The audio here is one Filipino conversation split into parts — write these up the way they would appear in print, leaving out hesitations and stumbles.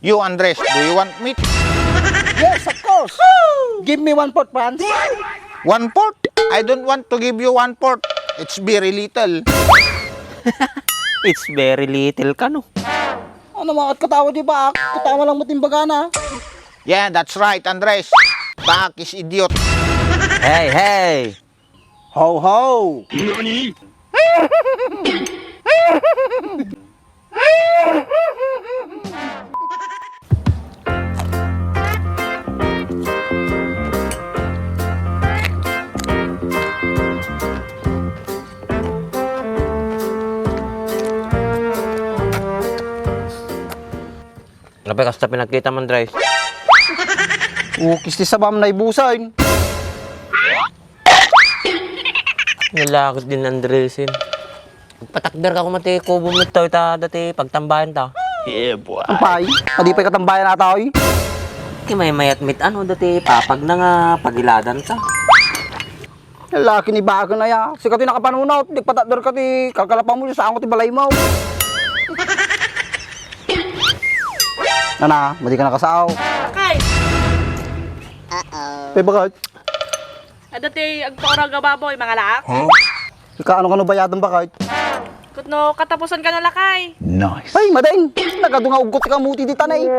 You, Andres, do you want meat? Yes, of course. Give me 1/4, Franz. 1/4? I don't want to give you 1/4. It's very little. It's very little ka, no? Ano mga katawa di ba? Katawa lang matimbaga na. Yeah, that's right, Andres. Baak is idiot. Hey, hey! Ho, ho. Grabe, kasta pinagkita man, Andres. Ukis ti sabam na ibusain. Nalakot din, Andresin. Patakder ka kung mati kubo mo ito, dati pagtambahan ta. Yeah, boy. Ampay, hindi pa katambayan na tao. May mayat mit ano, dati papag na nga, pagiladan ta. Lalaki ni bago na ya. Sikat yung nakapanunot. Di patador ka ti kakalapang mo sa angot ti balay mo. Nana, madi ka nakasaaw. Kay, Pe bakit? adati agpauraga baboy mga laak. Ika ano kano bayadan bakit? Kutno katapusan ka na lakay. Ay, madeng. Nagadunga ugot ka muti di tanay.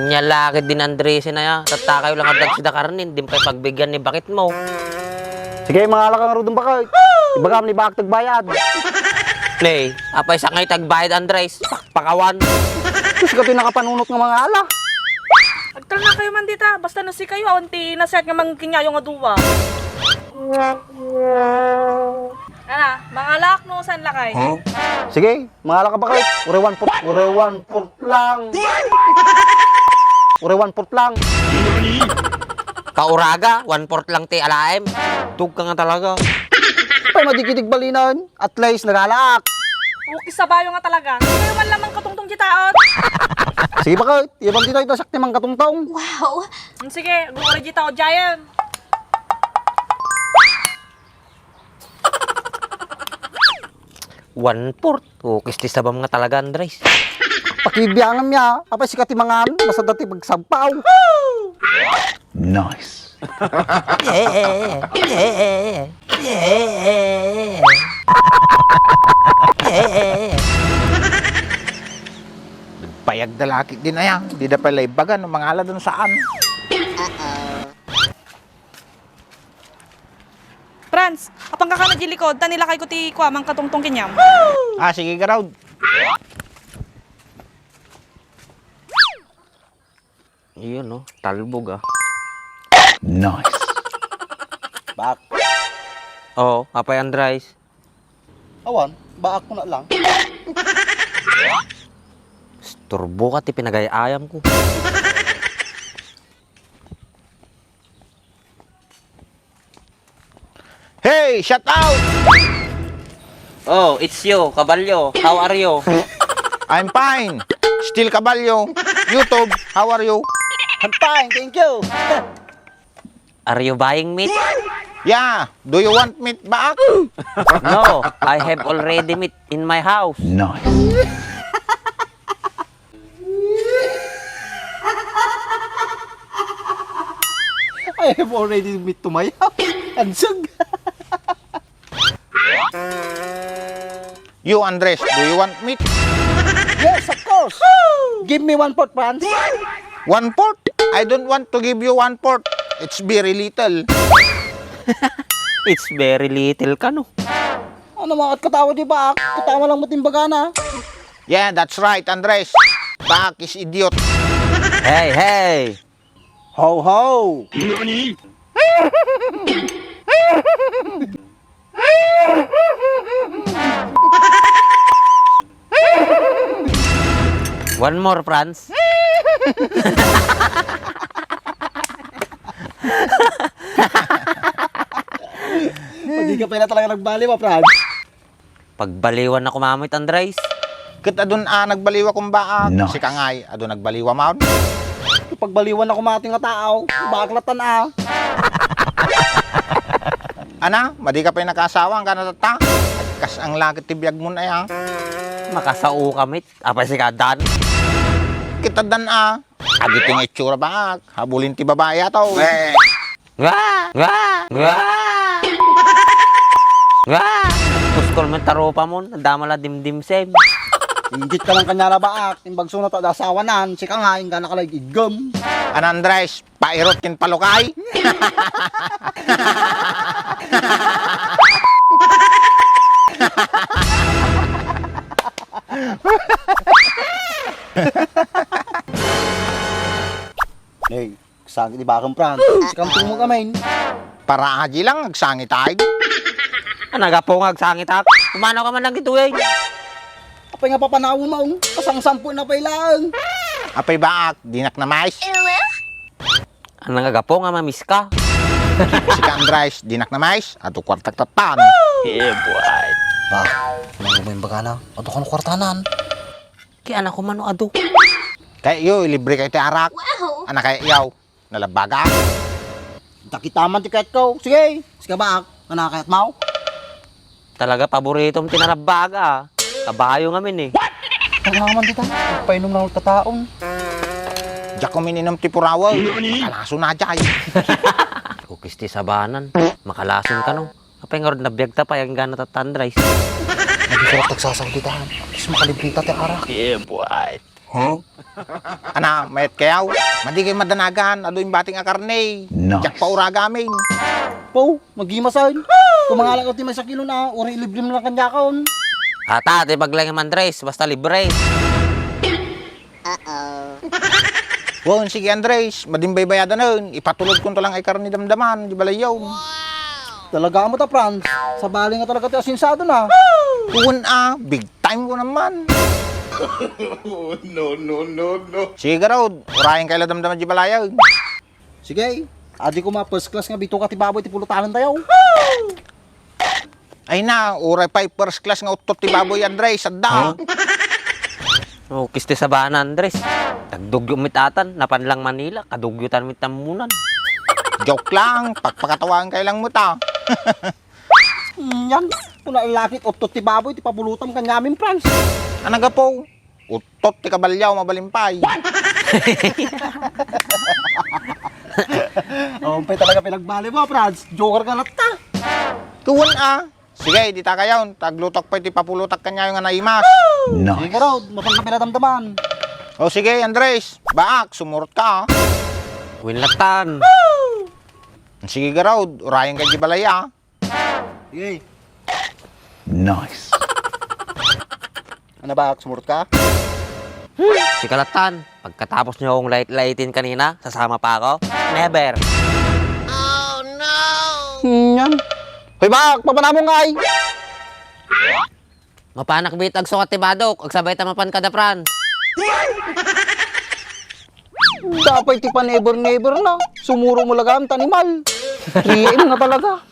Nyalakit din, Andresin na ya. Tatakayo lang ang dagsida karnin, di mo kayo pagbigyan ni bakit mo. Sige, mga alakang rudong bakit? Ibagam ni bakit tagbayad. Nay, apay sa ngay tagbayad, Andres. Pakpakawan. Sikat yung nakapanunot ng mga ala. Agtal na kayo man dita, basta nasi kayo auntie naset nga mangkinyayo nga duwa. Ana, mga lak no san lakay. Sige, mga alaka bakit? Ure 1/4 lang. Ure 1/4 lang. Kauraga, 1/4 lang ti alaem. Tug ka nga talaga. Ay, madikitig balinan. At least nagalak. Ukis sa bayo nga talaga. Kayo man lamang katungtong kitaot. Sige bakit? Ibang dito ito sakti mang katungtong. Sige, gumori kita o giant. One-fourth. O, kistis sabam nga talaga, Andres. Pakibiyangan niya. Apa sikat yung mga basta dati pagsampaw. Payag dalaki din na yan. Di na pala ibagan ng mga ala dun saan. Franz, apang ka na jilikod, tanila kay ko ti kwa mang katungtong kinyam. Ah, sige, Garaud. Iyon, no? Talbog, ah. Bak. Oo, apay, Andres. Awan, baak ko na lang. Turbo ka, ti pinagayayam ko. Hey, shout out! Oh, it's you, Kabalyo. How are you? I'm fine. Still Caballo. YouTube, how are you? I'm fine, thank you. Are you buying meat? Yeah, do you want meat baak? No, I have already meat in my house. I have already met to my house. Ansug. You, Andres, do you want meat? Yes, of course. Give me 1/4, Franz. 1/4? I don't want to give you 1/4. It's very little. It's very little ka, no? Ano mga katawa di ba? Katawa lang matimbaga na. Yeah, that's right, Andres. Baak is idiot. Hey, hey! Ho, ho. One more, Franz. Hindi ka pa na talaga nagbali mo, Franz. Pagbaliwan na kumamit, Andres. Kit adun nagbaliwa kong baak. Si Kangay, adun nagbaliwa maun. Pagbaliwan ako mating nga tao, baklatan ah. Ana, madi ka pa yung nakasawang ka na tata. Kas ang lakit tibiyag mo na yan. Makasao kamit. Apa si Kadan? Kit tadan Adi ting itsura ba? Habulin ti babae ato. Nga! Nga! Nga! Nga! Puskol mo taropa mo, nadama la dimdim sem. Injit ka lang kanya na baak. Timbag sunod at asawanan. Sika nga, yung gana ka lang igam. Andres, pairot kin palukay. Hey, sakit di bakang pran. Sikang tumo kami. Para aji lang, agsangit ay. Nagapongag sangit ako. Kumano ka man lang ito eh. Apay nga papanaw mo. Pasang sampu na pailang. Apay baak, dinak na mais. Ang nagapong nga mamis ka. Si Andres, dinak na mais. Ato kwartak tatan. Yeah, boy. Ba, ano mo yung bagana? Ato ka ng kwartanan. Kaya anak ko man o ado. Kaya iyo, libre kayo ti arak. Anak kaya iyaw, nalabaga. Takitaman ti kahit ko. Sige, sika baak. Ano kahit mau? Talaga paborito mong tinarabaga. Kabayo nga min eh. Taga naman dito. Painom na ulit kataong. Diyak ko mininom ti purawa. Kalaso na dyan. Kukis ti sabanan. Makalason ka no. Kapay nga rin nabiyag ta pa yung gana tatandrais. Nagkakaroon tagsasangkitahan. Tapos makalibrita ti arak. Yeah, boy. Ana, mayat kayaw. Madi kayo madanagan. Ado yung bating akarne. Diyak pa uraga amin. Po, magimasan. Kung mga lang ti may sa kilo na, uri libre mo lang kanya kaon. Ata, di baglang yung mandres. Basta libre. Wow, sige Andres, madimbay bayadan nun. Ipatulod ko to lang ay karni damdaman. Di balayaw. Talaga mo ta, Franz. Sa bali nga talaga ti asinsado na. Tuwan big time ko naman. Sige garod, urahin kayo damdaman di balayaw. Sige, adi ko first class nga bito ka ti baboy ti pulutanan tayo. Ay na, uray pa first class nga utot ti baboy Andres, sadda. Kukis ti sabanan, Andres. Tagdugyo mitatan. Napanlang Manila. Kadugyutan mitamunan. Joke lang, pagpakatawan kayo lang mo ta. Yan, kung nailakit utot ti baboy ti papulutam kanyamin, Franz. Anaga po, utot ti kabalyaw mabalimpay. Pay talaga pinagbali mo, Franz. Joker ka latta. Tuwan sige, di ta kayaw. Taglutok pa ti papulutak kanya yung naimas. Sige ka raw, matang ka pinadamdaman. O sige, Andres, baak, sumurot ka. Winlatan. Sige garod, urayan ka di balaya. Sige. Nice. Ano ba, sumurot ka? Si Kalatan. Pagkatapos niyo akong light-lightin kanina, sasama pa ako? Never. Yan. Hoy, bak, papanamo nga ay. Mapanak bitag sukat ti Badok. Agsabay tamapan kada Fran. Dapat ti pa never na. Sumuro mo lagam tanimal. Riin nga talaga.